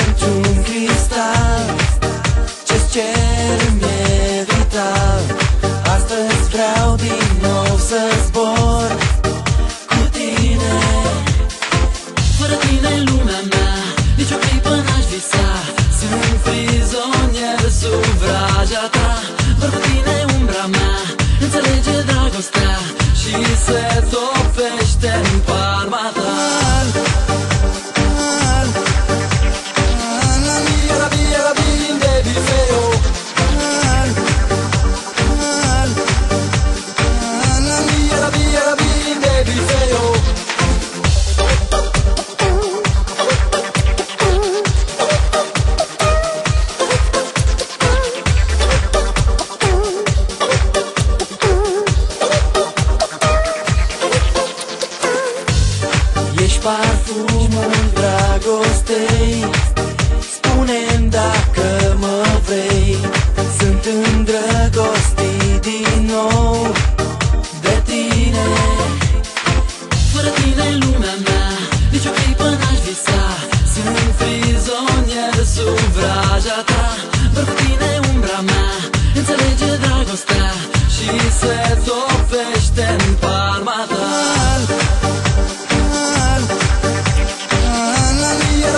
Într-un cristal ce-ți cer mi-e vital. Astăzi vreau din nou să zbor cu tine. Fără tine lumea mea, nici o clipă n-aș visa. Sunt prizonier sub vraja ta. Doar cu tine umbra mea înțelege dragostea și se topește în palma ta. Ești parfumul dragostei, spune-mi dacă mă vrei. Sunt îndrăgostit din nou de tine. Fără tine lumea mea, nici o clipă n-aș visa. Sunt prizonier sub vraja ta. Doar cu tine umbra mea înțelege dragostea și se topește în palma ta. La